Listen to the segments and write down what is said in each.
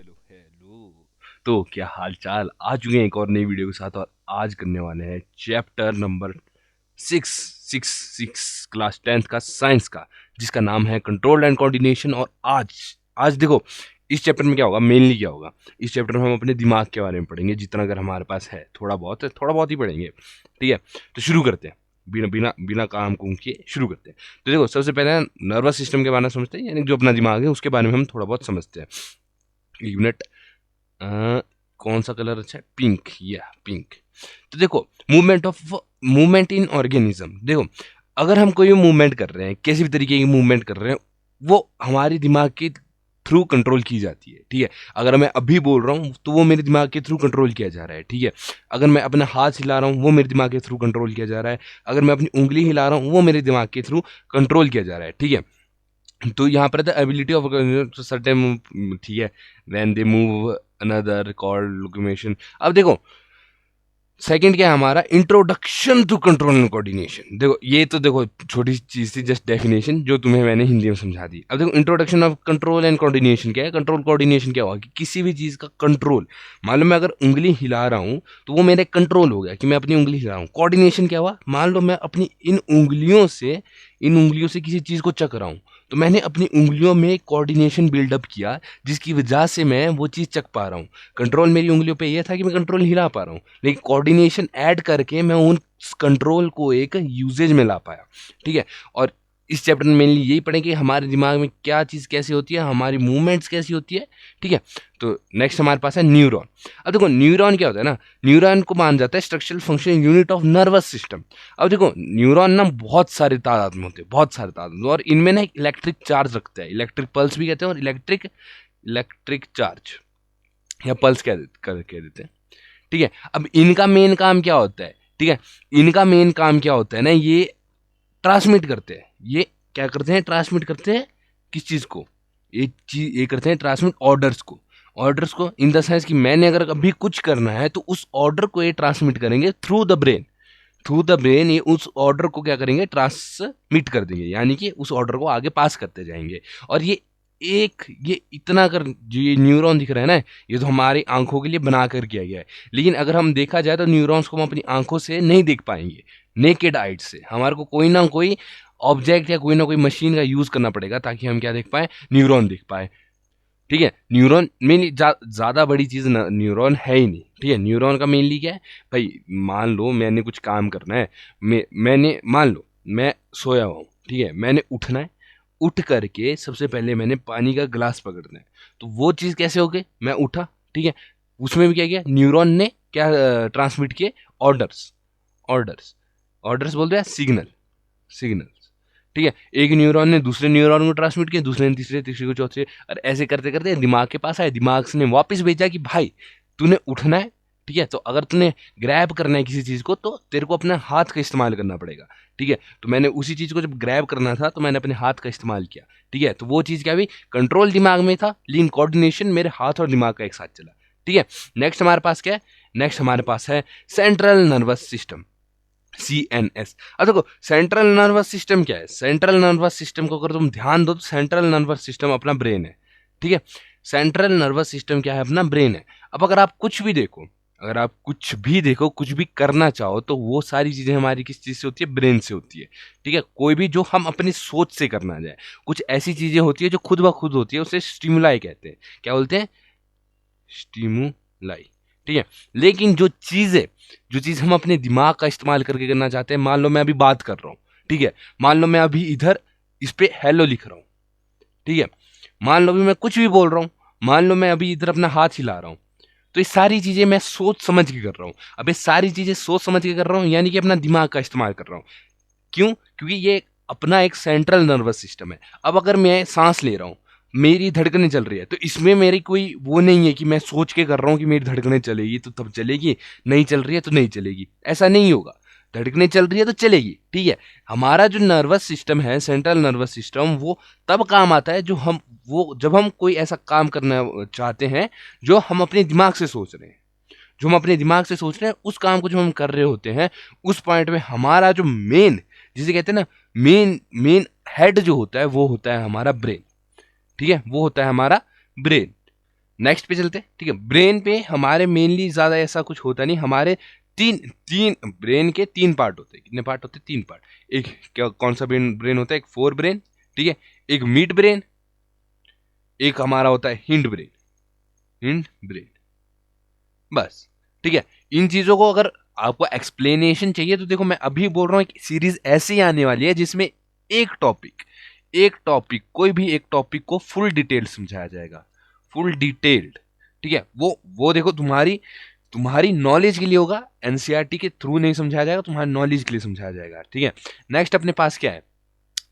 Hello hello. तो क्या हाल चाल, आ चुके हैं एक और नई वीडियो के साथ। और आज करने वाले हैं chapter number six six six class 10th का साइंस का, जिसका नाम है कंट्रोल एंड कोऑर्डिनेशन। और आज आज देखो, इस चैप्टर में क्या होगा, मेनली क्या होगा, इस चैप्टर में हम अपने दिमाग के बारे में पढ़ेंगे, जितना अगर हमारे पास है, थोड़ा बहुत ही पढ़ेंगे। ठीक है, तो शुरू करते हैं, बिना बिना बिना काम कुम किए शुरू करते हैं। तो देखो, सबसे पहले नर्वस सिस्टम के बारे में समझते हैं, यानी जो अपना दिमाग है उसके बारे में हम थोड़ा बहुत समझते हैं। यूनिट कौन सा कलर अच्छा है, पिंक, या पिंक। तो देखो, मूवमेंट इन ऑर्गेनिज्म। देखो, अगर हम कोई मूवमेंट कर रहे हैं, किसी भी तरीके की मूवमेंट कर रहे हैं, वो हमारे दिमाग के थ्रू कंट्रोल की जाती है। ठीक है, अगर मैं अभी बोल रहा हूँ तो वो मेरे दिमाग के थ्रू कंट्रोल किया जा रहा है। ठीक है, अगर मैं अपना हाथ हिला रहा हूँ वो मेरे दिमाग के थ्रू कंट्रोल किया जा रहा है, अगर मैं अपनी उंगली हिला रहा हूँ वो मेरे दिमाग के थ्रू कंट्रोल किया जा रहा है। ठीक है, तो यहाँ पर था एबिलिटी ऑफ सर्टेन। ठीक है, when they move another called locomotion. अब देखो, सेकंड क्या है हमारा, introduction to control and coordination. देखो, ये तो देखो छोटी सी चीज थी, जस्ट डेफिनेशन जो तुम्हें मैंने हिंदी में समझा दी। अब देखो, introduction of control and coordination क्या है। कंट्रोल कोऑर्डिनेशन क्या हुआ कि किसी भी चीज का कंट्रोल, मान लो मैं अगर उंगली हिला रहा हूँ तो वो मेरे कंट्रोल हो गया कि मैं अपनी उंगली हिला रहा हूँ। कोऑर्डिनेशन क्या हुआ, मान लो मैं अपनी इन उंगलियों से किसी चीज को चक रहा हूँ, तो मैंने अपनी उंगलियों में कोऑर्डिनेशन बिल्डअप किया, जिसकी वजह से मैं वो चीज चक पा रहा हूँ। कंट्रोल मेरी उंगलियों पे ये था कि मैं कंट्रोल हिला पा रहा हूँ, लेकिन कोऑर्डिनेशन ऐड करके मैं उन कंट्रोल को एक यूजेज में ला पाया। ठीक है, और इस चैप्टर में मेनली यही पढ़ें कि हमारे दिमाग में क्या चीज़ कैसी होती है, हमारी मूवमेंट्स कैसी होती है। ठीक है, तो नेक्स्ट हमारे पास है न्यूरॉन। अब देखो, न्यूरॉन क्या होता है ना, न्यूरॉन को मान जाता है structural function unit of nervous system. अब देखो, न्यूरॉन ना बहुत सारे तादाद में होते हैं, बहुत सारे तादाद में, और इनमें ना एक इलेक्ट्रिक चार्ज रखता है, इलेक्ट्रिक पल्स भी कहते हैं, और इलेक्ट्रिक इलेक्ट्रिक चार्ज या पल्स कह देते हैं। ठीक है, अब इनका मेन काम क्या होता है, ठीक है, इनका मेन काम क्या होता है ना, ये ट्रांसमिट करते हैं। ये क्या करते हैं, ट्रांसमिट करते हैं किस चीज को, ये करते हैं ट्रांसमिट ऑर्डर्स को इन द सेंस कि मैंने अगर कभी कुछ करना है तो उस ऑर्डर को ये ट्रांसमिट करेंगे थ्रू द ब्रेन ये उस ऑर्डर को क्या करेंगे, ट्रांसमिट कर देंगे, यानी कि उस ऑर्डर को आगे पास करते जाएंगे। और ये इतना कर, जो ये न्यूरॉन दिख रहा है ना, ये तो हमारी आंखों के लिए बना कर किया गया है, लेकिन अगर हम देखा जाए तो न्यूरॉन्स को हम अपनी आंखों से नहीं देख पाएंगे। नेकेड आइट से हमारे को कोई ना कोई ऑब्जेक्ट या कोई ना कोई मशीन का यूज करना पड़ेगा ताकि हम क्या देख पाए, न्यूरॉन देख पाए। ठीक है, न्यूरॉन मेनली ज्यादा बड़ी चीज न्यूरॉन है ही नहीं। ठीक है, न्यूरॉन का मेनली क्या है भाई, मान लो मैंने कुछ काम करना है, मैंने मान लो मैं सोया हुआ हूँ। ठीक है, मैंने उठना है, उठ करके सबसे पहले मैंने पानी का गिलास पकड़ना है, तो वो चीज़ कैसे हो गई, मैं उठा। ठीक है, उसमें भी क्या किया, न्यूरॉन ने क्या ट्रांसमिट किए, ऑर्डर्स ऑर्डर्स ऑर्डर्स बोलते हैं सिग्नल्स। ठीक है, एक न्यूरॉन ने दूसरे न्यूरॉन को ट्रांसमिट किया, दूसरे ने तीसरे, तीसरे को चौथे, और ऐसे करते करते दिमाग के पास आए, दिमाग ने वापस भेजा कि भाई तूने उठना है। ठीक है, तो अगर तूने ग्रैब करना है किसी चीज को तो तेरे को अपने हाथ का इस्तेमाल करना पड़ेगा। ठीक है, तो मैंने उसी चीज को जब ग्रैब करना था तो मैंने अपने हाथ का इस्तेमाल किया। ठीक है, तो वो चीज क्या हुई, कंट्रोल दिमाग में था, लेकिन कोऑर्डिनेशन मेरे हाथ और दिमाग का एक साथ चला। ठीक है, नेक्स्ट हमारे पास क्या है, नेक्स्ट हमारे पास है सेंट्रल नर्वस सिस्टम, CNS। अब देखो, सेंट्रल नर्वस सिस्टम क्या है, सेंट्रल नर्वस सिस्टम को अगर तुम ध्यान दो तो सेंट्रल नर्वस सिस्टम अपना ब्रेन है। ठीक है, सेंट्रल नर्वस सिस्टम क्या है, अपना ब्रेन है। अब अगर आप कुछ भी देखो, कुछ भी करना चाहो, तो वो सारी चीजें हमारी किस चीज से होती है, ब्रेन से होती है। ठीक है, कोई भी जो हम अपनी सोच से करना जाए, कुछ ऐसी चीजें होती है जो खुद ब खुद होती है, उसे स्टिमुलाई कहते हैं। क्या बोलते हैं, स्टिमुलाई। ठीक है, लेकिन जो चीज हम अपने दिमाग का इस्तेमाल करके करना चाहते हैं, मान लो मैं अभी बात कर रहा हूँ। ठीक है, मान लो मैं अभी इधर इस पे हेलो लिख रहा हूँ। ठीक है, मान लो अभी मैं कुछ भी बोल रहा हूँ, मान लो मैं अभी इधर अपना हाथ हिला रहा हूँ, तो ये सारी चीजें मैं सोच समझ के कर रहा हूँ। अब ये सारी चीजें सोच समझ के कर रहा हूँ, यानी कि अपना दिमाग का इस्तेमाल कर रहा हूँ। क्यों, क्योंकि ये अपना एक सेंट्रल नर्वस सिस्टम है। अब अगर मैं सांस ले रहा हूँ, मेरी धड़कनें चल रही है, तो इसमें मेरी कोई वो नहीं है कि मैं सोच के कर रहा हूँ कि मेरी धड़कनें चलेगी तो तब चलेगी, नहीं चल रही है तो नहीं चलेगी, ऐसा नहीं होगा। धड़कनें चल रही है तो चलेगी। ठीक है, हमारा जो नर्वस सिस्टम है, सेंट्रल नर्वस सिस्टम, वो तब काम आता है जब हम कोई ऐसा काम करना चाहते हैं जो हम अपने दिमाग से सोच रहे हैं। जो हम अपने दिमाग से सोच रहे हैं उस काम को जो हम कर रहे होते हैं, उस पॉइंट में हमारा जो मेन, जिसे कहते हैं ना, मेन मेन हेड जो होता है वो होता है हमारा ब्रेन। ठीक है, वो होता है हमारा ब्रेन। नेक्स्ट पे चलते, ठीक है। ब्रेन पे हमारे मेनली ज्यादा ऐसा कुछ होता नहीं, हमारे तीन तीन ब्रेन के तीन पार्ट होते हैं। कितने पार्ट होते हैं? तीन पार्ट। एक क्या, कौन सा ब्रेन ब्रेन होता है? एक फोर ब्रेन, ठीक है, एक मिड ब्रेन, एक हमारा होता है हिंड ब्रेन। हिंड ब्रेन, बस, ठीक है। इन चीजों को अगर आपको एक्सप्लेनेशन चाहिए तो देखो, मैं अभी बोल रहा हूं एक सीरीज ऐसी आने वाली है जिसमें एक टॉपिक कोई भी एक टॉपिक को फुल डिटेल समझाया जाएगा, फुल डिटेल्ड, ठीक है। वो देखो तुम्हारी नॉलेज के लिए होगा, एनसीईआरटी के थ्रू नहीं समझाया जाएगा, तुम्हारी नॉलेज के लिए समझाया जाएगा, ठीक है। नेक्स्ट अपने पास क्या है?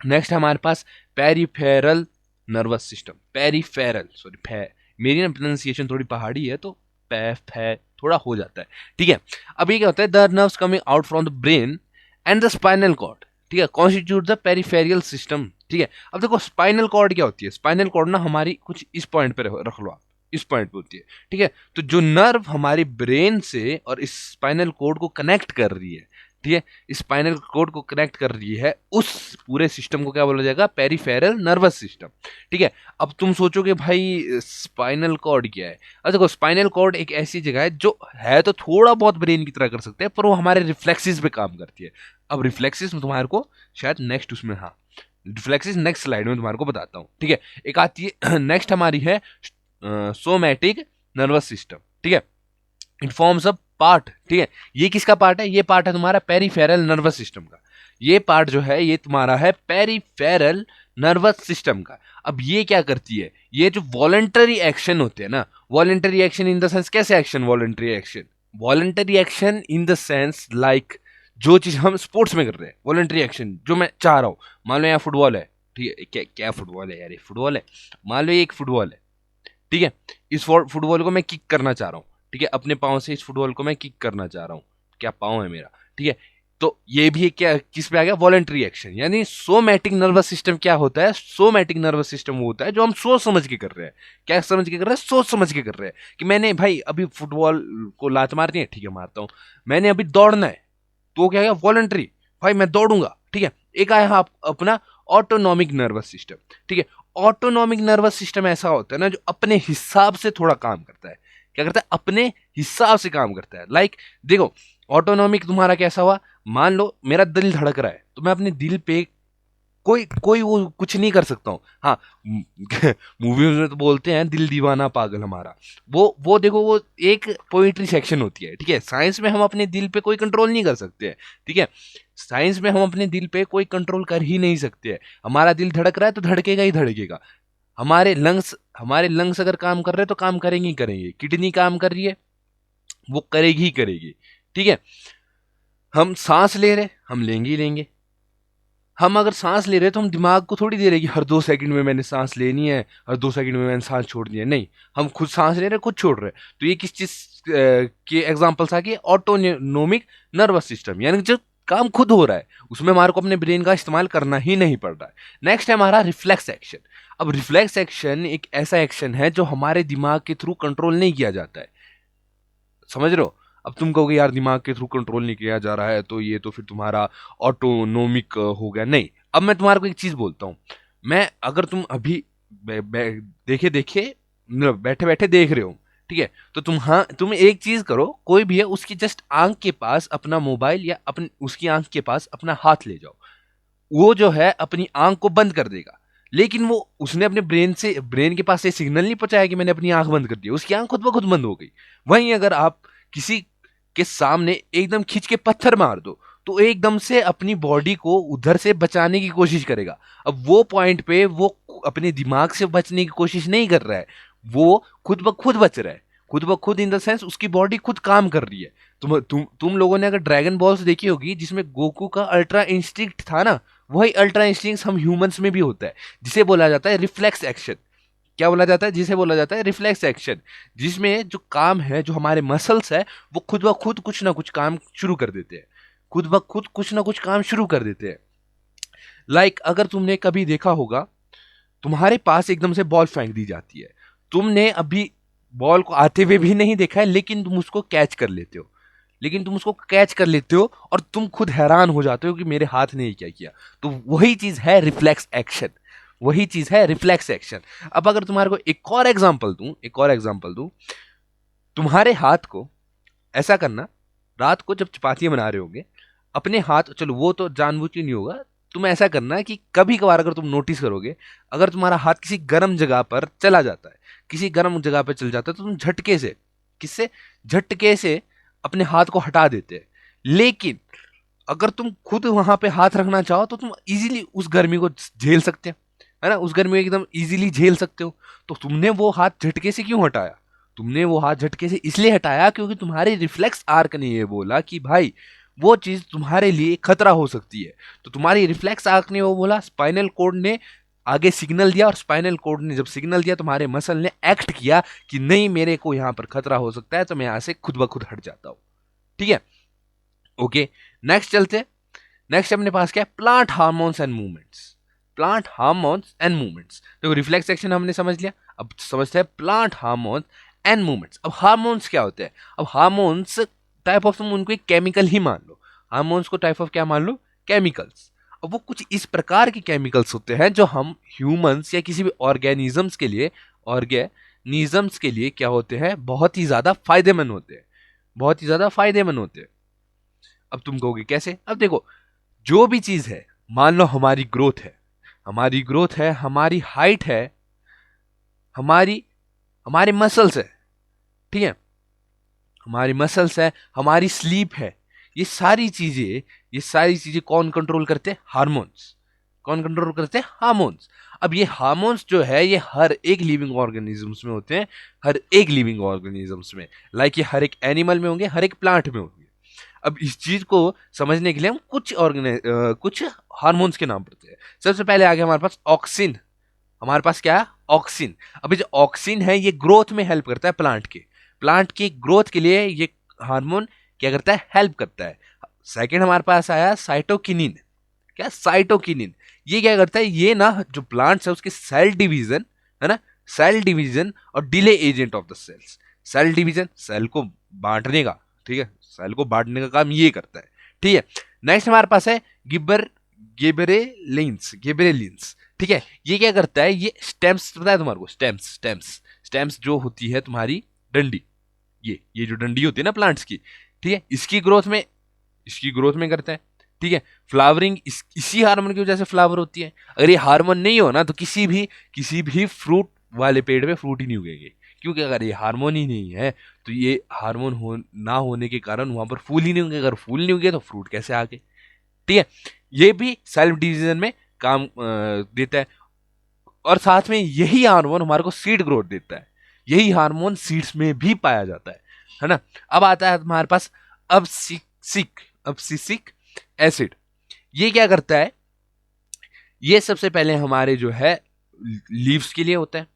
नेक्स्ट हमारे पास peripheral nervous system. Peripheral, sorry, मेरी ना प्रोनाउंसिएशन थोड़ी पहाड़ी है तो फै थोड़ा हो जाता है, ठीक है। अब ये क्या होता है? The nerves coming out from the brain and the spinal cord, ठीक है, कॉन्स्टिट्यूट द पेरिफेरियल सिस्टम, ठीक है। अब देखो स्पाइनल कॉर्ड क्या होती है? स्पाइनल कॉर्ड ना हमारी कुछ इस पॉइंट पे रख लो आप, इस पॉइंट पे होती है, ठीक है। तो जो नर्व हमारे ब्रेन से और इस स्पाइनल कॉर्ड को कनेक्ट कर रही है, ठीक है, स्पाइनल कॉर्ड को कनेक्ट कर रही है, उस पूरे सिस्टम को क्या बोला जाएगा? पेरिफेरल नर्वस सिस्टम, ठीक है। अब तुम सोचोगे भाई स्पाइनल कॉर्ड क्या है? अच्छा देखो, स्पाइनल कॉर्ड एक ऐसी जगह है जो है तो थोड़ा बहुत ब्रेन की तरह कर सकते हैं, पर वो हमारे रिफ्लेक्सेस पे काम करती है। अब रिफ्लेक्सेस में तुम्हारे को शायद नेक्स्ट उसमें, हाँ, रिफ्लेक्सेस नेक्स्ट स्लाइड में तुम्हारे को बताता हूँ, ठीक है। एक आती है नेक्स्ट हमारी है सोमैटिक नर्वस सिस्टम, ठीक है। इट फॉर्म्स अ पार्ट, ठीक है। ये किसका पार्ट है? ये पार्ट है तुम्हारा पेरिफेरल नर्वस सिस्टम का। ये पार्ट जो है ये तुम्हारा है पेरिफेरल नर्वस सिस्टम का। अब ये क्या करती है? ये जो वॉलंटरी एक्शन होते हैं ना, voluntary action in the sense, कैसे action? Voluntary action in the sense like जो चीज हम स्पोर्ट्स में कर रहे हैं, वॉलंटरी एक्शन जो मैं चाह रहा हूं, मान लो यहाँ फुटबॉल है, ठीक है, क्या क्या फुटबॉल है यार, ये फुटबॉल है, मान लो ये एक फुटबॉल है, ठीक है। इस फुटबॉल को मैं किक करना चाह रहा हूँ, ठीक है, अपने पाँव से इस फुटबॉल को मैं किक करना चाह रहा हूँ, क्या पाँव है मेरा, ठीक है। तो ये भी क्या, किस पे आ गया? Voluntary action. यानी सोमैटिक नर्वस सिस्टम क्या होता है? सोमैटिक नर्वस सिस्टम वो होता है जो हम सोच समझ के कर रहे हैं। क्या समझ के कर रहे हैं? सोच समझ के कर रहे हैं कि मैंने भाई अभी फुटबॉल को लात मारनी है, ठीक है मारता हूँ। मैंने अभी दौड़ना है, तो क्या है? वॉलंटरी, भाई मैं दौड़ूंगा, ठीक है। एक आया आप अपना ऑटोनॉमिक नर्वस सिस्टम, ठीक है। ऑटोनॉमिक नर्वस सिस्टम ऐसा होता है ना जो अपने हिसाब से थोड़ा काम करता है। क्या करता है? अपने हिसाब से काम करता है। लाइक देखो, ऑटोनॉमिक तुम्हारा कैसा हुआ? मान लो मेरा दिल धड़क रहा है, तो मैं अपने दिल पे कोई कोई वो कुछ नहीं कर सकता हूँ। हाँ, मूवीज में तो बोलते हैं दिल दीवाना पागल हमारा, वो देखो वो एक पोइट्री सेक्शन होती है, ठीक है। साइंस में हम अपने दिल पे कोई कंट्रोल नहीं कर सकते हैं, ठीक है। साइंस में हम अपने दिल पे कोई कंट्रोल कर ही नहीं सकते हैं। हमारा दिल धड़क रहा है तो धड़केगा ही धड़केगा। हमारे लंग्स अगर काम कर रहे हैं तो काम करेंगे ही करेंगे। किडनी काम कर रही है, वो करेगी ही करेगी, ठीक है। हम सांस ले रहे, हम लेंगे ही लेंगे। हम अगर सांस ले रहे हैं तो हम दिमाग को थोड़ी दे रहे कि हर 2 सेकंड में मैंने सांस लेनी है, हर 2 सेकंड में मैंने सांस छोड़नी है। नहीं, हम खुद सांस ले रहे हैं, खुद छोड़ रहे हैं। तो ये किस चीज के एग्जाम्पल्स आ गए? ऑटोनोमिक नर्वस सिस्टम, यानी जो काम खुद हो रहा है उसमें हमारे को अपने ब्रेन का इस्तेमाल करना ही नहीं पड़ रहा है। नेक्स्ट है हमारा रिफ्लेक्स एक्शन। अब रिफ्लेक्स एक्शन एक ऐसा एक्शन है जो हमारे दिमाग के थ्रू कंट्रोल नहीं किया जाता है। समझ रहे हो? अब तुम कहोगे यार दिमाग के थ्रू कंट्रोल नहीं किया जा रहा है तो ये तो फिर तुम्हारा ऑटोनोमिक हो गया। नहीं, अब मैं तुम्हारे को एक चीज बोलता हूँ। मैं अगर तुम अभी देखे देखे मतलब बैठे बैठे देख रहे हो, ठीक है, तो तुम एक चीज करो, कोई भी है उसकी जस्ट आंख के पास अपना मोबाइल या अपनी उसकी आंख के पास अपना हाथ ले जाओ। वो जो है अपनी आंख को बंद कर देगा, लेकिन वो उसने अपने ब्रेन के पास ये सिग्नल नहीं पहुंचाया कि मैंने अपनी आंख बंद कर दी, उसकी आंख खुद ब खुद बंद हो गई। वहीं अगर आप किसी के सामने एकदम खींच के पत्थर मार दो तो एकदम से अपनी बॉडी को उधर से बचाने की कोशिश करेगा। अब वो पॉइंट पे वो अपने दिमाग से बचने की कोशिश नहीं कर रहा है, वो खुद ब खुद बच रहा है। खुद ब खुद इन द सेंस उसकी बॉडी खुद काम कर रही है। तुम लोगों ने अगर ड्रैगन बॉल्स देखी होगी जिसमें गोकू का अल्ट्रा इंस्टिंक्ट था ना, वही अल्ट्रा इंस्टिंक्ट हम ह्यूमंस में भी होता है, जिसे बोला जाता है रिफ्लेक्स एक्शन। क्या बोला जाता है? जिसे बोला जाता है रिफ्लेक्स एक्शन, जिसमें जो काम है, जो हमारे मसल्स है, वो खुद ब खुद कुछ ना कुछ काम शुरू कर देते हैं। खुद ब खुद कुछ ना कुछ काम शुरू कर देते हैं। लाइक अगर तुमने कभी देखा होगा, तुम्हारे पास एकदम से बॉल फेंक दी जाती है, तुमने अभी बॉल को आते हुए भी नहीं देखा है, लेकिन तुम उसको कैच कर लेते हो। और तुम खुद हैरान हो जाते हो कि मेरे हाथ ने ये क्या किया। तो वही चीज है रिफ्लेक्स एक्शन। वही चीज है रिफ्लेक्स एक्शन। अब अगर तुम्हारे को एक और एग्जांपल दूं, तुम्हारे हाथ को ऐसा करना, रात को जब चपातियां बना रहे होगे, अपने हाथ, चलो वो तो जानबूझ के नहीं होगा, तुम ऐसा करना कि कभी कभार अगर तुम नोटिस करोगे, अगर तुम्हारा हाथ किसी गर्म जगह पर चला जाता है, किसी गर्म जगह पर चल जाता है, तो तुम झटके से, किससे, झटके से अपने हाथ को हटा देते हैं। लेकिन अगर तुम खुद वहां पे हाथ रखना चाहो तो तुम इजीली उस गर्मी को झेल सकते हो, है ना, उस गर्मी को एकदम इजीली झेल सकते हो। तो तुमने वो हाथ झटके से क्यों हटाया? तुमने वो हाथ झटके से इसलिए हटाया क्योंकि तुम्हारे रिफ्लेक्स आर्क ने ये बोला कि भाई वो चीज तुम्हारे लिए खतरा हो सकती है। तो तुम्हारी रिफ्लेक्स आर्क ने वो बोला, स्पाइनल कॉर्ड ने आगे सिग्नल दिया, और स्पाइनल कॉर्ड ने जब सिग्नल दिया, तुम्हारे मसल ने एक्ट किया कि नहीं, मेरे को यहां पर खतरा हो सकता है, तो मैं यहां से खुद ब खुद हट जाता हूं। ठीक है, ओके, नेक्स्ट चलते। नेक्स्ट अपने पास क्या है? Plant hormones and movements. Plant hormones and movements, देखो रिफ्लेक्स एक्शन हमने समझ लिया, अब समझते हैं प्लांट हार्मोन्स एंड मूवमेंट्स। अब हार्मोन्स क्या होते हैं? अब हार्मोन्स टाइप ऑफ, तुम उनको एक केमिकल ही मान लो, हार्मोन्स को टाइप ऑफ क्या मान लो? केमिकल्स। अब वो कुछ इस प्रकार के केमिकल्स होते हैं जो हम ह्यूमंस या किसी भी ऑर्गेनिजम्स के लिए क्या होते हैं? बहुत ही ज्यादा फायदेमंद होते हैं, बहुत ही ज्यादा फायदेमंद होते हैं। अब तुम कहोगे कैसे? अब देखो, जो भी चीज है, मान लो हमारी ग्रोथ है, हमारी हाइट है, हमारी हमारे मसल्स है, ठीक है, हमारी मसल्स है, हमारी स्लीप है, ये सारी चीजें कौन कंट्रोल करते हैं? हार्मोन्स। कौन कंट्रोल करते हैं? हार्मोन्स। अब ये हार्मोन्स जो है ये हर एक लिविंग ऑर्गेनिजम्स में होते हैं, हर एक लिविंग ऑर्गेनिजम्स में, लाइक ये हर एक एनिमल में होंगे, हर एक प्लांट में होंगे। अब इस चीज को समझने के लिए हम कुछ हार्मोन्स के नाम पढ़ते हैं। सबसे पहले आ गया हमारे पास ऑक्सिन। हमारे पास क्या है? ऑक्सिन। अभी जो ऑक्सिन है ये ग्रोथ में हेल्प करता है, प्लांट की ग्रोथ के लिए ये हार्मोन क्या करता है? हेल्प करता है। सेकंड हमारे पास आया साइटोकिनिन। क्या? साइटोकिनिन। ये क्या करता है? ये ना जो प्लांट्स है उसके सेल डिवीजन, है ना, सेल डिवीजन और delay agent of the cells. Cell division, cell को बांटने का, ठीक है, सेल को बांटने का काम ये करता है। ठीक है, नेक्स्ट हमारे पास है गिबरेलिंस। ठीक है, ये क्या करता है? ये स्टेम्स, पता है तुम्हारे को? स्टेम्स जो होती है तुम्हारी डंडी, ये जो डंडी होती है ना प्लांट्स की, ठीक है, इसकी ग्रोथ में करता है। ठीक है, फ्लावरिंग इसी हार्मोन की वजह से फ्लावर होती है। अगर ये हार्मोन नहीं हो ना तो किसी भी फ्रूट वाले पेड़ पे फ्रूट ही नहीं उगेंगे, क्योंकि अगर ये हार्मोन ही नहीं है तो ये हार्मोन ना होने के कारण वहां पर फूल ही नहीं होंगे, अगर फूल नहीं होंगे तो फ्रूट कैसे आगे? ठीक है, ये भी सेल्फ डिवीजन में काम देता है, और साथ में यही हार्मोन हमारे को सीड ग्रोथ देता है। यही हार्मोन सीड्स में भी पाया जाता है ना। अब आता है हमारे पास अब्सिसिक एसिड। ये क्या करता है? ये सबसे पहले हमारे जो है लीव्स के लिए होता है,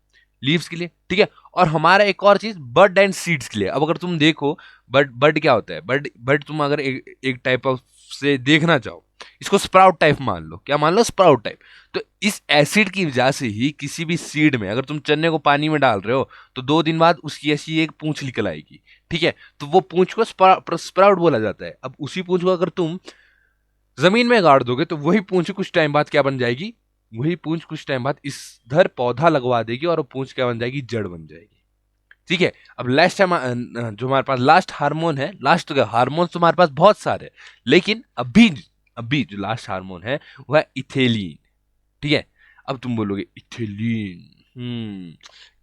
लीव्स के लिए, ठीक है, और हमारा एक और चीज बड एंड सीड्स के लिए। अब अगर तुम देखो बड क्या होता है? बड तुम अगर एक टाइप ऑफ से देखना चाहो, इसको स्प्राउट टाइप मान लो। क्या मान लो? Sprout type. तो इस एसिड की वजह से ही किसी भी सीड में, अगर तुम चने को पानी में डाल रहे हो तो 2 दिन बाद उसकी ऐसी एक पूंछ निकल आएगी, ठीक है, तो वो पूंछ को स्प्राउट बोला जाता है। अब उसी पूंछ को अगर तुम जमीन में गाड़ दोगे तो वही पूंछ कुछ टाइम बाद क्या बन जाएगी? वही पूंछ कुछ टाइम बाद इधर पौधा लगवा देगी और वो पूंछ क्या बन जाएगी? जड़ बन जाएगी। ठीक है, अब लास्ट जो हमारे पास लास्ट हार्मोन है, लास्ट हार्मोन तो हमारे पास बहुत सारे, लेकिन अभी जो लास्ट हार्मोन है वह है इथेलिन। ठीक है, अब तुम बोलोगे इथेलिन,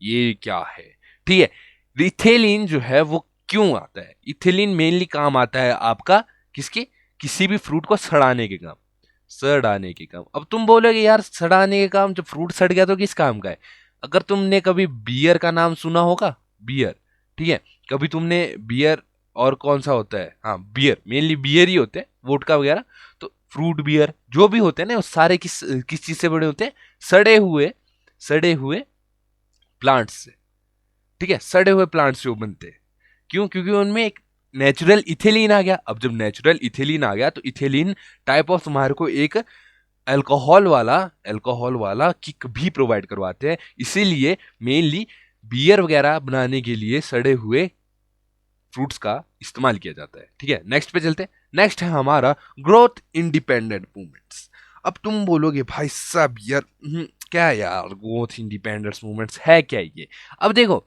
ये क्या है? ठीक है, इथेलिन जो है वो क्यों आता है? इथेलिन मेनली काम आता है आपका किसके? किसी भी फ्रूट को सड़ाने के काम। अब तुम बोलोगे यार सड़ाने के काम, जब फ्रूट सड़ गया तो किस काम का है? अगर तुमने कभी बियर का नाम सुना होगा, बियर, ठीक है, कभी तुमने बियर, और कौन सा होता है? हाँ, बियर, मेनली बियर ही होते हैं, वोडका वगैरह। तो फ्रूट बियर जो भी होते हैं ना, वो सारे किस चीज से बने होते हैं? सड़े हुए प्लांट्स से। ठीक है, सड़े हुए प्लांट्स से वो बनते हैं। क्यों? क्योंकि उनमें एक नेचुरल इथेलिन आ गया। अब जब नेचुरल इथेलिन आ गया तो इथेलिन टाइप ऑफ तुम्हारे को एक अल्कोहल वाला किक भी प्रोवाइड करवाते हैं। इसीलिए मेनली बियर वगैरह बनाने के लिए सड़े हुए फ्रूट्स का इस्तेमाल किया जाता है। ठीक है, नेक्स्ट पे चलते हैं। नेक्स्ट है हमारा ग्रोथ इंडिपेंडेंट मूवमेंट्स। अब तुम बोलोगे भाई साहब यार क्या यार ग्रोथ इंडिपेंडेंस मूवमेंट्स है क्या ये? अब देखो,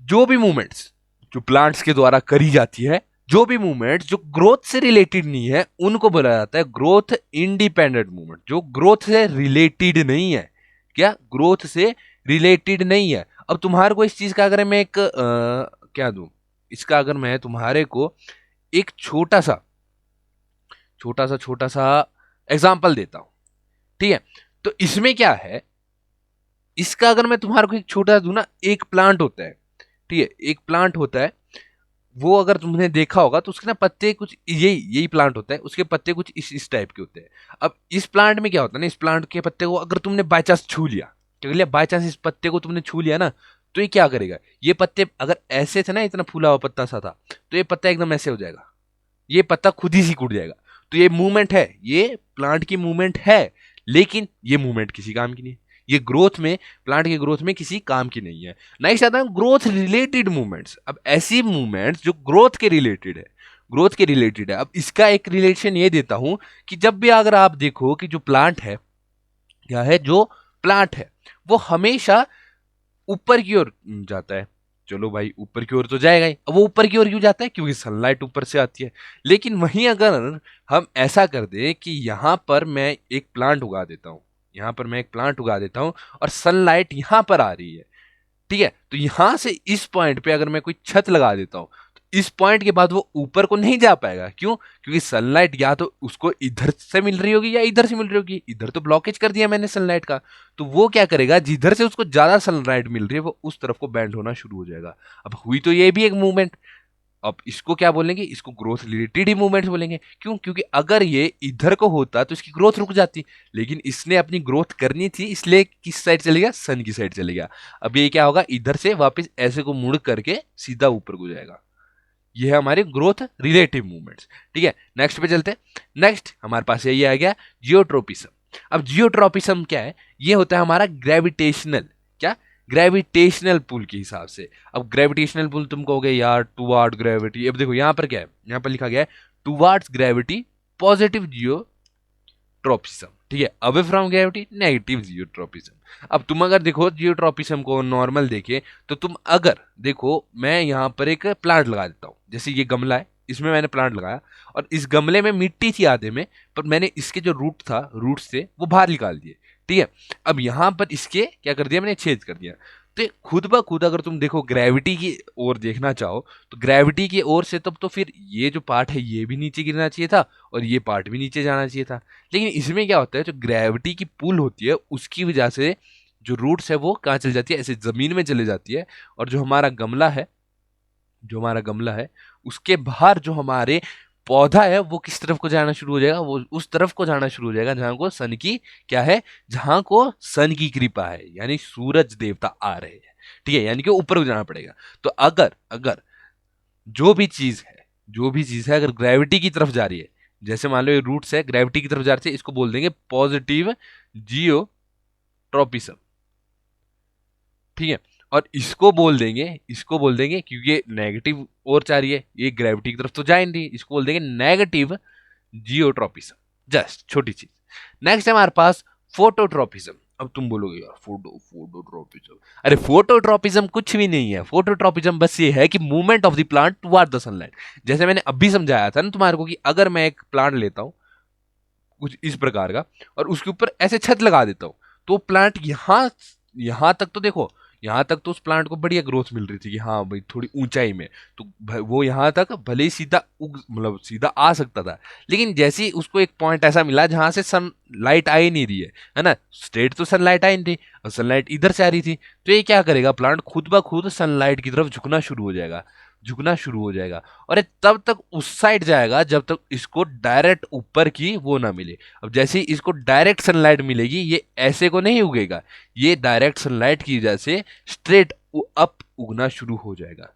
जो भी मूवमेंट्स जो प्लांट्स के द्वारा करी जाती है, जो भी मूवमेंट्स जो ग्रोथ से रिलेटेड नहीं है, उनको बोला जाता है ग्रोथ इंडिपेंडेंट मूवमेंट। जो ग्रोथ से रिलेटेड नहीं है, क्या ग्रोथ से रिलेटेड नहीं है। अब तुम्हारे को इस चीज का अगर मैं एक क्या दूं, इसका अगर मैं तुम्हारे को एक छोटा सा एग्जाम्पल देता हूं, ठीक है? तो इसमें क्या है, इसका अगर मैं तुम्हारे को एक छोटा दूं ना, एक प्लांट होता है, ठीक है, एक प्लांट होता है, वो अगर तुमने देखा होगा तो उसके ना पत्ते कुछ यही यही प्लांट होता है, उसके पत्ते कुछ इस टाइप के होते हैं। अब इस प्लांट में क्या होता है ना, इस प्लांट के पत्ते को अगर तुमने बाय चांस छू लिया, क्या कर लिया, बाय चांस इस पत्ते को तुमने छू लिया ना, तो ये क्या करेगा, ये पत्ते अगर ऐसे थे ना, इतना फूला हुआ पत्ता सा था, तो ये पत्ता एकदम ऐसे हो जाएगा, ये पत्ता खुद ही टूट जाएगा। तो ये मूवमेंट है, ये प्लांट की मूवमेंट है, लेकिन ये मूवमेंट किसी काम की नहीं है। ये ग्रोथ में, प्लांट की ग्रोथ में किसी काम की नहीं है। नेक्स्ट आता है ग्रोथ रिलेटेड मूवमेंट्स। अब ऐसी मूवमेंट्स जो ग्रोथ के रिलेटेड है, ग्रोथ के रिलेटेड है। अब इसका एक रिलेशन ये देता हूं कि जब भी अगर आप देखो कि जो प्लांट है, क्या है, जो प्लांट है वो हमेशा ऊपर की ओर जाता है। चलो भाई, ऊपर की ओर तो जाएगा ही। अब वो ऊपर की ओर क्यों जाता है, क्योंकि सनलाइट ऊपर से आती है। लेकिन वहीं अगर हम ऐसा कर दें कि यहां पर मैं एक प्लांट उगा देता हूं, यहां पर मैं एक प्लांट उगा देता हूं और सनलाइट यहां पर आ रही है, ठीक है, तो यहां से इस पॉइंट पे अगर मैं कोई छत लगा देता हूं, तो इस पॉइंट के बाद वो ऊपर को नहीं जा पाएगा। क्यों? क्योंकि सनलाइट या तो उसको इधर से मिल रही होगी या इधर से मिल रही होगी। इधर तो ब्लॉकेज कर दिया मैंने सनलाइट का, तो वो क्या करेगा, जिधर से उसको ज्यादा सनलाइट मिल रही है वो उस तरफ को बैंड होना शुरू हो जाएगा। अब हुई तो ये भी एक मूवमेंट। अब इसको क्या बोलेंगे, इसको ग्रोथ रिलेटेड ही मूवमेंट्स बोलेंगे। क्यों? क्योंकि अगर ये इधर को होता तो इसकी ग्रोथ रुक जाती, लेकिन इसने अपनी ग्रोथ करनी थी, इसलिए किस साइड चले गया, सन की साइड चले गया। अब ये क्या होगा, इधर से वापस ऐसे को मुड़ करके सीधा ऊपर को जाएगा। ये है हमारे ग्रोथ रिलेटिव मूवमेंट्स, ठीक है। नेक्स्ट पे चलते हैं। नेक्स्ट हमारे पास यही आ गया जियोट्रोपिज्म। अब जियोट्रोपिज्म क्या है, ये होता है हमारा ग्रेविटेशनल, क्या, ग्रेविटेशनल पुल के हिसाब से। अब ग्रेविटेशनल पुल तुम कहोगे यार टुवार्ड ग्रेविटी, अब देखो यहां पर क्या है, यहां पर लिखा गया है टुवार्ड्स ग्रेविटी पॉजिटिव जियोट्रोपिज्म, ठीक है, away from gravity negative geotropism. अब तुम अगर देखो जियोट्रोपिज्म को नॉर्मल देखे, तो तुम अगर देखो, मैं यहां पर एक प्लांट लगा देता हूं, जैसे ये गमला है, इसमें मैंने प्लांट लगाया और इस गमले में मिट्टी थी आधे में, पर मैंने इसके जो रूट था, रूट से वो बाहर निकाल दिए, ठीक है। अब यहां पर इसके क्या कर दिया, मैंने छेद कर दिया। तो खुद ब खुद अगर तुम देखो ग्रेविटी की ओर देखना चाहो, तो ग्रेविटी की ओर से तब तो फिर ये जो पार्ट है ये भी नीचे गिरना चाहिए था और ये पार्ट भी नीचे जाना चाहिए था। लेकिन इसमें क्या होता है, जो ग्रेविटी की पुल होती है उसकी वजह से जो रूट्स है वो कहाँ चली जाती है, ऐसे जमीन में चले जाती है। और जो हमारा गमला है, जो हमारा गमला है उसके बाहर जो हमारे पौधा है वो किस तरफ को जाना शुरू हो जाएगा, वो उस तरफ को जाना शुरू हो जाएगा जहां को सन की क्या है, जहां को सन की कृपा है, यानी सूरज देवता आ रहे हैं, ठीक है, यानी कि ऊपर को जाना पड़ेगा। तो अगर अगर जो भी चीज है, जो भी चीज है अगर ग्रेविटी की तरफ जा रही है, जैसे मान लो ये रूट्स है ग्रेविटी की तरफ जा रही है, इसको बोल देंगे पॉजिटिव जियोट्रोपिज्म, ठीक है। और इसको बोल देंगे क्योंकि ये नेगेटिव और चाह रही है, ये ग्रेविटी की तरफ तो जा ही नहीं, इसको बोल देंगे नेगेटिव जियोट्रोपिज्म। जस्ट छोटी चीज। नेक्स्ट है हमारे पास फोटोट्रोपिज्म। अब तुम बोलोगे यार फोटोट्रोपिज्म, अरे फोटोट्रोपिज्म कुछ भी नहीं है। फोटोट्रोपिज्म बस ये है कि movement of the plant toward the sunlight. जैसे मैंने अभी समझाया था ना तुम्हारे को कि अगर मैं एक प्लांट लेता हूं कुछ इस प्रकार का और उसके ऊपर ऐसे छत लगा देता हूं, तो प्लांट यहां यहां तक तो देखो, यहां तक तो उस प्लांट को बढ़िया ग्रोथ मिल रही थी कि हाँ भाई थोड़ी ऊंचाई में, तो वो यहां तक भले ही सीधा उग मतलब सीधा आ सकता था। लेकिन जैसे ही उसको एक पॉइंट ऐसा मिला जहां से सन लाइट आ ही नहीं रही है ना, स्ट्रेट तो सनलाइट आ ही नहीं रही और सनलाइट इधर से आ रही थी, तो ये क्या करेगा, प्लांट खुद ब खुद सनलाइट की तरफ झुकना शुरू हो जाएगा, झुकना शुरू हो जाएगा। और ये तब तक उस साइड जाएगा जब तक इसको डायरेक्ट ऊपर की वो ना मिले। अब जैसे ही इसको डायरेक्ट सनलाइट मिलेगी, ये ऐसे को नहीं उगेगा, ये डायरेक्ट सनलाइट की वजह से स्ट्रेट अप उगना शुरू हो जाएगा।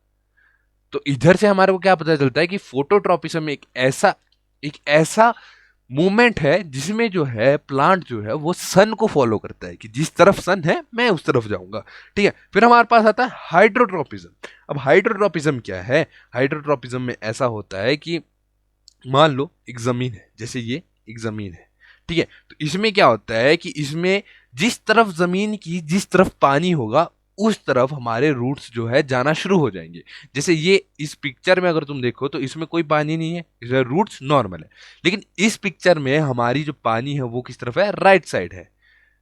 तो इधर से हमारे को क्या पता चलता है कि फोटोट्रोपिज्म एक ऐसा मूवमेंट है जिसमें जो है प्लांट जो है वो सन को फॉलो करता है कि जिस तरफ सन है मैं उस तरफ जाऊंगा, ठीक है। फिर हमारे पास आता है हाइड्रोट्रोपिज्म। अब हाइड्रोट्रोपिज्म क्या है, हाइड्रोट्रोपिज्म में ऐसा होता है कि मान लो एक जमीन है, जैसे ये एक जमीन है, ठीक है। तो इसमें क्या होता है कि इसमें जिस तरफ जमीन की जिस तरफ पानी होगा उस तरफ हमारे रूट्स जो है जाना शुरू हो जाएंगे। जैसे ये इस पिक्चर में अगर तुम देखो तो इसमें कोई पानी नहीं है, इसमें रूट्स नॉर्मल है। लेकिन इस पिक्चर में हमारी जो पानी है वो किस तरफ है, राइट साइड है,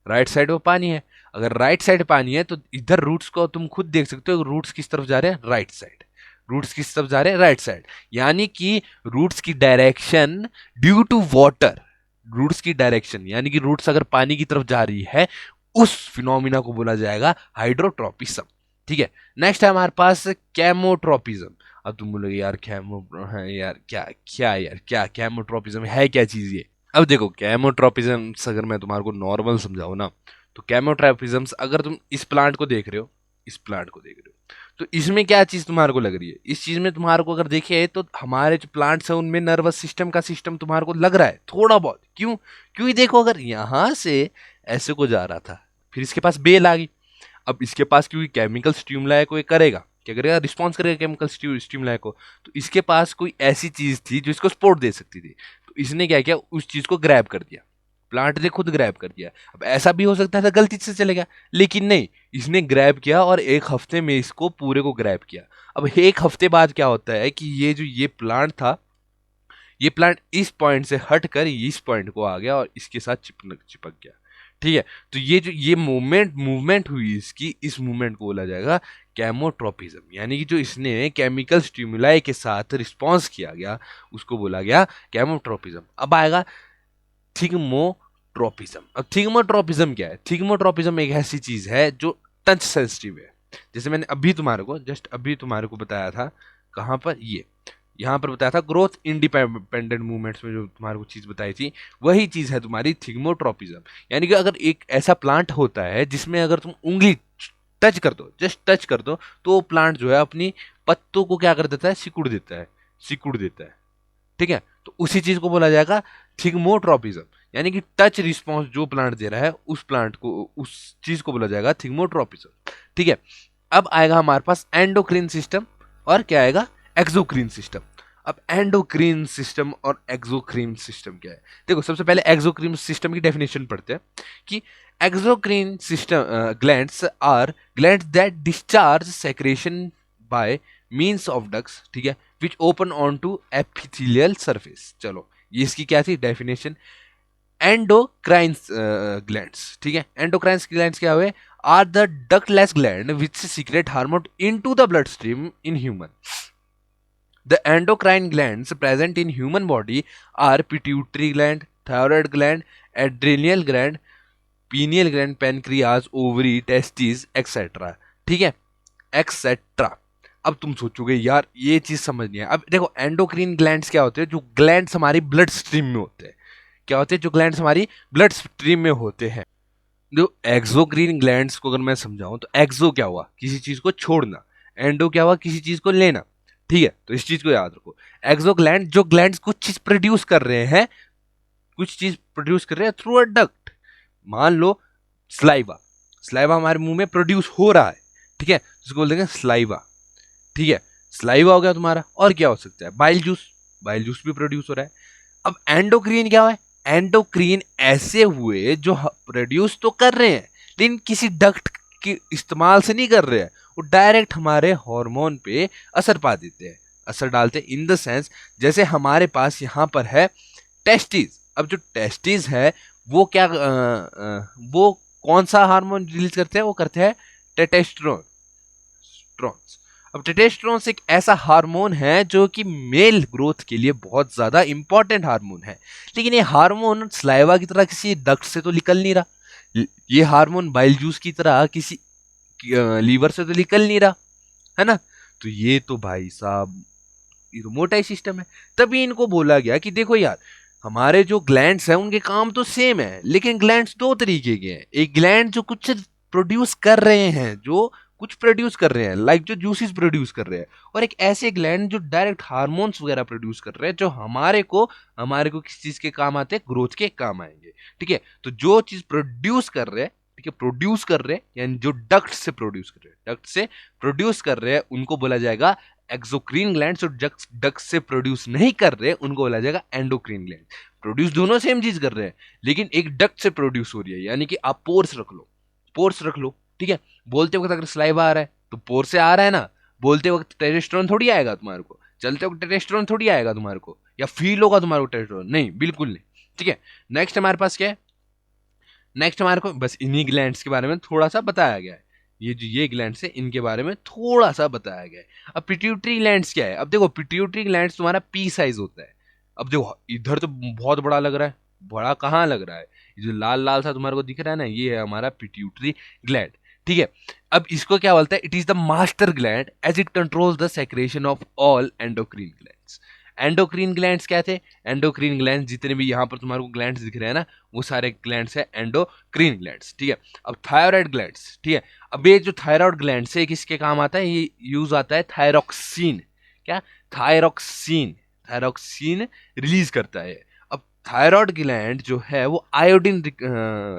राइट साइड में पानी है। अगर राइट साइड पानी है तो इधर रूट्स को तुम खुद देख सकते हो, रूट्स किस तरफ जा रहे हैं, राइट साइड। रूट्स किस तरफ जा रहे हैं, राइट साइड। यानी कि रूट्स की direction due to water, roots की डायरेक्शन यानी कि रूट्स अगर पानी की तरफ जा रही है उस फिनोमिना को बोला जाएगा हाइड्रोट्रोपिज्म। ठीक है। नेक्स्ट है हमारे पास कैमोट्रोपिज्म। अब तुम बोलोगे यार कैमो है यार, क्या क्या यार, क्या कैमोट्रोपिज्म है, क्या चीज ये। अब देखो कैमोट्रोपिज्म अगर मैं तुम्हारे को नॉर्मल समझाऊं ना, तो कैमोट्रोपिज्म अगर तुम इस प्लांट को देख रहे हो, इस प्लांट को देख रहे हो, तो इसमें क्या चीज तुम्हारे को लग रही है, इस चीज में तुम्हारे को अगर देखे तो हमारे जो प्लांट्स है उनमें नर्वस सिस्टम का सिस्टम तुम्हारे को लग रहा है थोड़ा बहुत। क्यों, क्योंकि देखो अगर यहां से ऐसे को जा रहा था, फिर इसके पास बेल आ गई, अब इसके पास क्योंकि केमिकल स्टिमुलाई को ये करेगा, क्या करेगा, रिस्पॉन्स करेगा केमिकल स्टिमुलाई को, तो इसके पास कोई ऐसी चीज थी जो इसको सपोर्ट दे सकती थी, तो इसने क्या किया, उस चीज को ग्रैब कर दिया, प्लांट ने खुद ग्रैब कर दिया। अब ऐसा भी हो सकता था गलती से चले गया, लेकिन नहीं, इसने ग्रैब किया और एक हफ्ते में इसको पूरे को ग्रैब किया। अब एक हफ्ते बाद क्या होता है कि ये जो ये प्लांट था, ये प्लांट इस पॉइंट से हट कर इस पॉइंट को आ गया और इसके साथ चिपक गया। ठीक है। तो ये जो ये मूवमेंट हुई इसकी, इस मूवमेंट को बोला जाएगा कैमोट्रोपिज्म। यानी कि जो इसने केमिकल स्टिमुलाई के साथ रिस्पॉन्स किया गया उसको बोला गया कैमोट्रोपिज्म। अब आएगा थिग्मोट्रोपिज्म। अब थिग्मोट्रोपिज्म क्या है, थिग्मोट्रोपिज्म एक ऐसी चीज है जो टच सेंसिटिव है। जैसे मैंने अभी तुम्हारे को बताया था, कहां पर, ये यहां पर बताया था ग्रोथ इंडिपेंडेंट मूवमेंट्स में, जो तुम्हारे को चीज बताई थी वही चीज है तुम्हारी थिग्मोट्रोपिज्म। यानी कि अगर एक ऐसा प्लांट होता है जिसमें अगर तुम उंगली टच कर दो, जस्ट टच कर दो, तो वो प्लांट जो है अपनी पत्तों को क्या कर देता है, सिकुड़ देता है। ठीक है। तो उसी चीज को बोला जाएगा थिग्मोट्रोपिज्म। यानी कि टच रिस्पॉन्स जो प्लांट दे रहा है उस प्लांट को, उस चीज को बोला जाएगा थिग्मोट्रोपिज्म। ठीक है। अब आएगा हमारे पास एंडोक्रीन सिस्टम और क्या आएगा, एक्सोक्रीन सिस्टम। अब एंडोक्रीन सिस्टम और एक्सोक्रीन सिस्टम क्या है, देखो सबसे पहले एक्सोक्रीन सिस्टम की डेफिनेशन पढ़ते हैं कि exocrine system glands are glands that discharge secretion by means of ducts, ठीक है, which open on to epithelial surface. चलो ये इसकी क्या थी डेफिनेशन, एंडोक्राइन ग्लैंड्स। ठीक है। एंडोक्राइन ग्लैंड्स क्या हुए, are the ductless gland which secrete hormone into the blood stream in human. The endocrine glands present in human body are pituitary gland, thyroid gland, adrenal gland, pineal gland, pancreas, ovary, testes, etc. ठीक है, etcetera. अब तुम सोचोगे यार ये चीज समझनी है। अब देखो एंडोक्रीन ग्लैंड्स क्या होते हैं, जो ग्लैंड्स हमारी ब्लड स्ट्रीम में होते हैं। क्या होते हैं, जो ग्लैंड्स हमारी ब्लड स्ट्रीम में होते हैं। जो एक्सोक्रीन ग्लैंड्स को अगर मैं समझाऊं तो एक्सो क्या हुआ, किसी चीज को छोड़ना, एंडो क्या हुआ, किसी चीज को लेना। ठीक है। तो इस चीज को याद रखो, एक्सोग्लैंड जो ग्लैंड्स कुछ चीज प्रोड्यूस कर रहे हैं, थ्रू अ डक्ट। मान लो स्लाइवा, स्लाइवा हमारे मुंह में प्रोड्यूस हो रहा है, ठीक है, जिसको बोल देंगे स्लाइवा। ठीक है, स्लाइवा हो गया तुम्हारा। और क्या हो सकता है, बाइल जूस भी प्रोड्यूस हो रहा है। अब एंडोक्रीन क्या है, एंडोक्रीन ऐसे हुए जो प्रोड्यूस तो कर रहे हैं लेकिन किसी डक्ट के इस्तेमाल से नहीं कर रहे हैं, वो डायरेक्ट हमारे हार्मोन पे असर पा देते हैं, असर डालते हैं। इन द सेंस जैसे हमारे पास यहाँ पर है टेस्टिस। अब जो टेस्टिस है वो क्या वो कौन सा हार्मोन रिलीज करते हैं, वो करते हैं टेस्टोस्टेरोन। अब टेस्टोस्टेरोन एक ऐसा हार्मोन है जो कि मेल ग्रोथ के लिए बहुत ज्यादा इंपॉर्टेंट हार्मोन है, लेकिन ये हार्मोन स्लाइवा की तरह किसी डक्ट से तो निकल नहीं रहा, ये हार्मोन बाइल जूस की तरह किसी लीवर से तो निकल नहीं रहा है ना। तो ये तो भाई साहब ये तो मोटा ही सिस्टम है। तभी इनको बोला गया कि देखो यार हमारे जो ग्लैंड्स हैं उनके काम तो सेम है, लेकिन ग्लैंड्स दो तरीके के हैं। एक ग्लैंड जो कुछ प्रोड्यूस कर रहे हैं, लाइक जो जूसेस प्रोड्यूस कर रहे हैं, और एक ऐसे ग्लैंड जो डायरेक्ट हार्मोन्स वगैरह प्रोड्यूस कर रहे हैं जो हमारे को किस चीज के काम आते हैं, ग्रोथ के काम आएंगे। ठीक है। तो जो चीज प्रोड्यूस कर रहे हैं ठीक है, प्रोड्यूस कर रहे हैं, यानी जो डक्ट से प्रोड्यूस कर रहे हैं, डक्ट से प्रोड्यूस कर रहे हैं उनको बोला जाएगा एक्सोक्रीन ग्लैंड। जो डक्ट से प्रोड्यूस नहीं कर रहे उनको बोला जाएगा एंडोक्रीन ग्लैंड। प्रोड्यूस दोनों सेम चीज कर रहे हैं, लेकिन एक डक्ट से प्रोड्यूस हो रही है, यानी कि आप पोर्स रख लो, पोर्स रख लो, ठीक है। बोलते वक्त अगर सलाइवा आ रहा है तो पोर से आ रहा है ना, बोलते वक्त टेस्टोस्टेरोन थोड़ी आएगा तुम्हारे को, चलते वक्त टेस्टोस्टेरोन थोड़ी आएगा तुम्हारे को, या फील होगा तुम्हारे को टेस्टोस्टेरोन, नहीं, बिल्कुल नहीं, ठीक है। नेक्स्ट हमारे पास क्या है, नेक्स्ट हमारे को बस इन्हीं ग्लैंड्स के बारे में थोड़ा सा बताया गया है, ये जो ये ग्लैंड्स है इनके बारे में थोड़ा सा बताया गया है। अब पिट्यूटरी ग्लैंड्स क्या है, अब देखो पिट्यूटरी ग्लैंड्स तुम्हारा पी साइज होता है। अब देखो इधर तो बहुत बड़ा लग रहा है, बड़ा कहाँ लग रहा है, ये जो लाल लाल सा तुम्हारे को दिख रहा है ना, ये है हमारा पिट्यूटरी ग्लैंड, ठीक है। अब इसको क्या बोलता है, it is the master gland as it controls the secretion of all endocrine glands. Endocrine glands क्या थे, एंडोक्रीन ग्लैंड्स जितने भी यहाँ पर तुम्हारे को ग्लैंड्स दिख रहे हैं ना, वो सारे ग्लैंड्स है एंडोक्रीन ग्लैंड्स, ठीक है। अब थायराइड ग्लैंड्स, ठीक है, अब ये जो थायराइड ग्लैंड्स है किसके काम आता है, ये यूज आता है थायरोक्सिन, क्या, थायरोक्सिन, थायरोक्सिन रिलीज करता है। अब थायराइड ग्लैंड जो है वो आयोडीन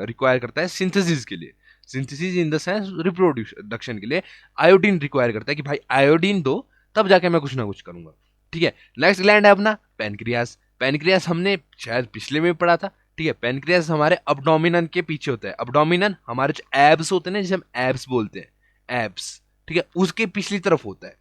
रिक्वायर करता है सिंथेसिस के लिए, synthesis in the sense reproduction के लिए आयोडीन रिक्वायर करता है कि भाई आयोडीन दो, तब जाके मैं कुछ ना कुछ करूंगा, ठीक है। नेक्स्ट ग्लैंड है अपना पैनक्रियास। पैनक्रियास हमने शायद पिछले में पढ़ा था, ठीक है। पैनक्रियास हमारे अब्डोमिनन के पीछे होता है, अब्डोमिनन हमारे जो एब्स होते हैं ना, जिसे हम एब्स बोलते हैं, एब्स, ठीक है, उसके पिछली तरफ होता है,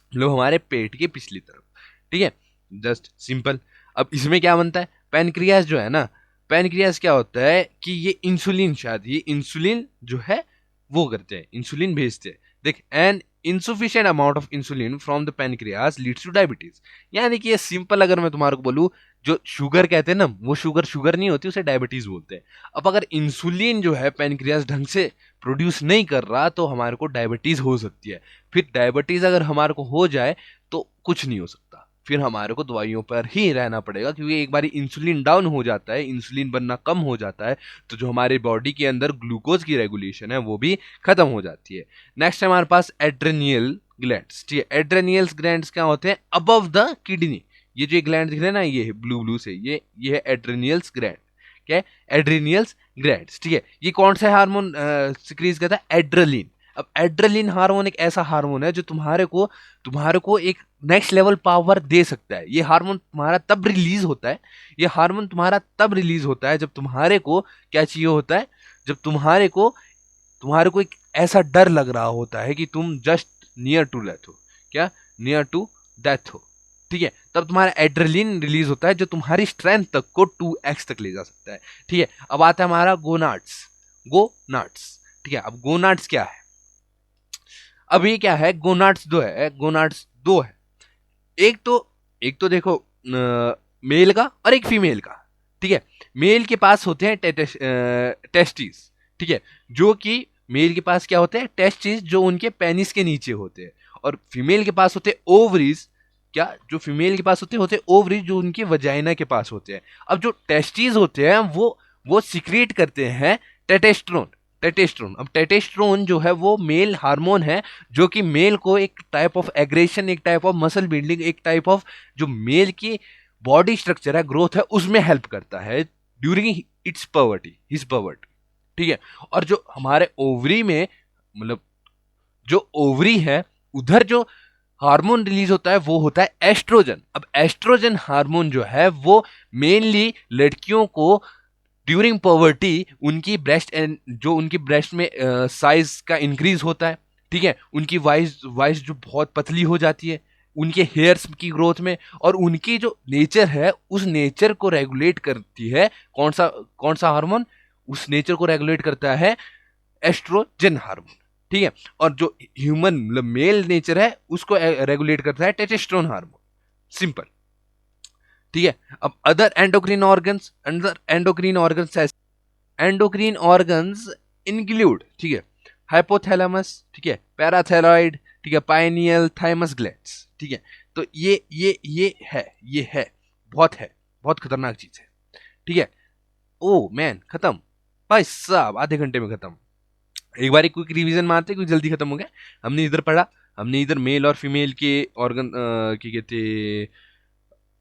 मतलब हमारे पेट के पिछली तरफ, ठीक है, जस्ट सिंपल। अब इसमें क्या बनता है, पैनक्रियास जो है ना, पैनक्रियास क्या होता है कि ये इंसुलिन, शायद ये इंसुलिन जो है वो करते हैं, इंसुलिन भेजते हैं। देख, an insufficient amount of insulin from the pancreas leads to diabetes, यानी कि ये सिंपल अगर मैं तुम्हारे को बोलूं, जो शुगर कहते हैं ना, वो शुगर शुगर नहीं होती, उसे डायबिटीज बोलते हैं। अब अगर इंसुलिन जो है पैनक्रियास ढंग से प्रोड्यूस नहीं कर रहा तो हमारे को डायबिटीज हो सकती है। फिर डायबिटीज अगर हमारे को हो जाए तो कुछ नहीं हो सकता, फिर हमारे को दवाइयों पर ही रहना पड़ेगा, क्योंकि एक बार इंसुलिन डाउन हो जाता है, इंसुलिन बनना कम हो जाता है, तो जो हमारे बॉडी के अंदर ग्लूकोज की रेगुलेशन है वो भी खत्म हो जाती है। नेक्स्ट है हमारे पास एड्रेनियल ग्लैंड्स, ठीक है। एड्रेनियल ग्लैंड्स क्या होते हैं, अबव द किडनी, ये जो ग्लैंड दिख रहे हैं ना, ये ब्लू ब्लू से, ये है एड्रेनियल्स ग्लैंड, क्या है, एड्रेनियल्स ग्लैंड्स, ठीक है। ये कौन सा हार्मोन सिक्रीज करता है, एड्रेलिन। अब एड्रेलिन हार्मोन एक ऐसा हार्मोन है जो तुम्हारे को एक नेक्स्ट लेवल पावर दे सकता है। ये हार्मोन तुम्हारा तब रिलीज होता है, ये हार्मोन तुम्हारा तब रिलीज होता है जब तुम्हारे को क्या चाहिए होता है, जब तुम्हारे को एक ऐसा डर लग रहा होता है कि तुम जस्ट नियर टू डेथ हो, क्या, नियर टू डेथ हो, ठीक है, तब तुम्हारा एड्रेलिन रिलीज होता है जो तुम्हारी स्ट्रेंथ तक को 2x तक ले जा सकता है, ठीक है। अब आता है हमारा गोनाड्स, गोनाड्स, ठीक है। अब गोनाड्स क्या है, अब ये क्या है, गोनाड्स दो है, गोनाड्स दो है, एक तो देखो मेल का और एक फीमेल का, ठीक है। मेल के पास होते हैं टेस्टिस, ठीक है, जो कि मेल के पास क्या होते हैं, टेस्टिस, जो उनके पेनिस के नीचे होते हैं, और फीमेल के पास होते हैं ओवरीज, क्या, जो फीमेल के पास होते ओवरीज, जो उनके वजाइना के पास होते हैं। अब जो टेस्टिस होते हैं वो सिक्रिएट करते हैं टेस्टोस्टेरोन, टेस्टोस्टेरोन। अब टेस्टोस्टेरोन जो है वो मेल हार्मोन है, जो कि मेल को एक टाइप ऑफ एग्रेशन, एक टाइप ऑफ मसल बिल्डिंग, एक टाइप ऑफ जो मेल की बॉडी स्ट्रक्चर है, ग्रोथ है, उसमें हेल्प करता है during its poverty, his poverty, ठीक है। और जो हमारे ओवरी में, मतलब जो ओवरी है, उधर जो हार्मोन रिलीज होता है वो होता है एस्ट्रोजन। अब एस्ट्रोजन हार्मोन जो है वो मेनली लड़कियों को ड्यूरिंग पॉवर्टी उनकी ब्रेस्ट एंड जो उनकी ब्रेस्ट में साइज का इंक्रीज होता है, ठीक है, उनकी वाइस जो बहुत पतली हो जाती है, उनके हेयर्स की ग्रोथ में, और उनकी जो नेचर है उस नेचर को रेगुलेट करती है कौन सा हार्मोन, उस नेचर को रेगुलेट करता है एस्ट्रोजन हार्मोन, ठीक है। और जो ह्यूमन मतलब मेल नेचर है उसको रेगुलेट करता है टेस्टोस्टेरोन हार्मोन, सिंपल, ठीक है। अब अदर एंडोक्रीन ऑर्गन्स इंक्लूड, ठीक है, हाइपोथैलेमस, ठीक है, पैराथायरॉइड, ठीक है, पाइनियल थाइमस ग्लैंड्स, ठीक है। तो ये है बहुत खतरनाक चीज है, ठीक है। ओ मैन, खत्म भाई साहब, आधे घंटे में खत्म। एक बार क्विक रिवीजन मारते, क्योंकि जल्दी खत्म हो गया। हमने इधर पढ़ा, हमने इधर मेल और फीमेल के ऑर्गन क्या कहते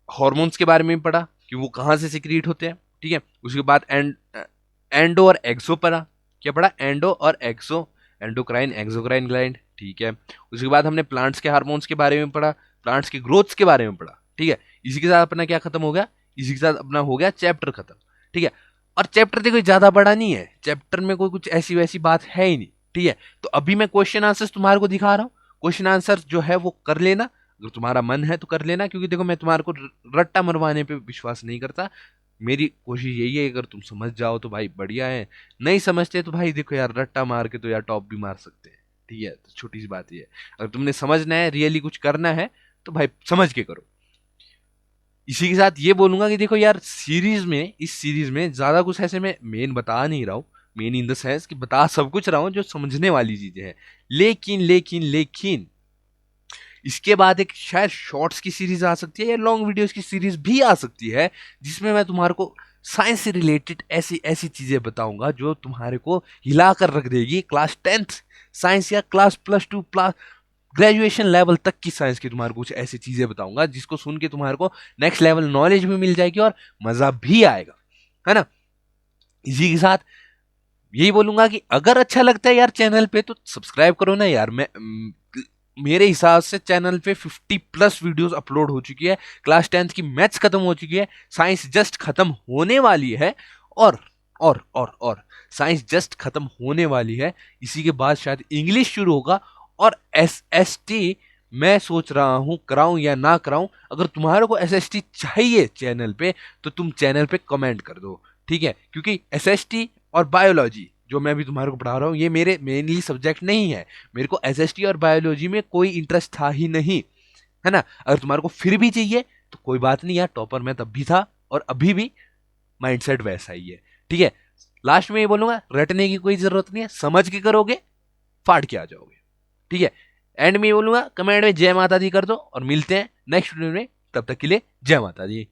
हॉर्मोन्स के बारे में पढ़ा कि वो कहाँ से सिक्रीट होते हैं, ठीक है। उसके बाद एंडो और एक्सो पढ़ा, क्या पढ़ा, एंडो और एक्सो, एंडोक्राइन एक्सोक्राइन ग्लैंड, ठीक है। उसके बाद हमने प्लांट्स के हार्मोन्स के बारे में पढ़ा, प्लांट्स की ग्रोथ्स के बारे में पढ़ा, ठीक है। इसी के साथ अपना क्या खत्म हो गया, इसी के साथ अपना हो गया चैप्टर खत्म, ठीक है। और चैप्टर देखो ज्यादा बड़ा नहीं है, चैप्टर में कोई कुछ ऐसी वैसी बात है ही नहीं, ठीक है। तो अभी मैं क्वेश्चन आंसर्स तुम्हारे को दिखा रहा हूँ, क्वेश्चन आंसर जो है वो कर लेना, अगर तुम्हारा मन है तो कर लेना, क्योंकि देखो मैं तुम्हारे को रट्टा मरवाने पे विश्वास नहीं करता। मेरी कोशिश यही है, अगर तुम समझ जाओ तो भाई बढ़िया है, नहीं समझते तो भाई देखो यार रट्टा मार के तो यार टॉप भी मार सकते हैं, ठीक है। तो छोटी सी बात ये है, अगर तुमने समझना है, रियली कुछ करना है तो भाई समझ के करो। इसी के साथ ये बोलूंगा कि देखो यार सीरीज में, इस सीरीज में ज्यादा कुछ ऐसे मैं मेन बता नहीं रहा हूँ, मेन इन द सेंस कि बता सब कुछ रहा हूँ जो समझने वाली चीजें हैं, लेकिन लेकिन लेकिन इसके बाद एक शायद शॉर्ट्स की सीरीज आ सकती है या लॉन्ग वीडियोस की सीरीज भी आ सकती है, जिसमें मैं तुम्हारे को साइंस से रिलेटेड ऐसी ऐसी चीजें बताऊंगा जो तुम्हारे को हिला कर रख देगी। क्लास 10th साइंस या क्लास +2 प्लस ग्रेजुएशन लेवल तक की साइंस की तुम्हारे को कुछ ऐसी चीजें बताऊंगा जिसको सुन के तुम्हारे को नेक्स्ट लेवल नॉलेज भी मिल जाएगी और मजा भी आएगा, है ना। इसी के साथ यही बोलूंगा कि अगर अच्छा लगता है यार चैनल पे तो सब्सक्राइब करो ना यार। मेरे हिसाब से चैनल पे 50+ वीडियोस अपलोड हो चुकी है, क्लास 10th की मैथ्स खत्म हो चुकी है, साइंस जस्ट खत्म होने वाली है, और और साइंस जस्ट खत्म होने वाली है। इसी के बाद शायद इंग्लिश शुरू होगा, और SST मैं सोच रहा हूं कराऊं या ना कराऊं। अगर तुम्हारे को SST चाहिए चैनल पे तो तुम चैनल पे कमेंट कर दो, ठीक है। क्योंकि SST और बायोलॉजी जो मैं अभी तुम्हारे को पढ़ा रहा हूँ ये मेरे मेनली सब्जेक्ट नहीं है, मेरे को SST और बायोलॉजी में कोई इंटरेस्ट था ही नहीं, है ना। अगर तुम्हारे को फिर भी चाहिए तो कोई बात नहीं यार, टॉपर मैं तब भी था और अभी भी माइंडसेट वैसा ही है, ठीक है। लास्ट में ये बोलूंगा, रटने की कोई जरूरत नहीं है, समझ के करोगे फाड़ के आ जाओगे, ठीक है। एंड में ये बोलूंगा, कमेंट में जय माता दी कर दो, और मिलते हैं नेक्स्ट वीडियो में, तब तक के लिए जय माता दी।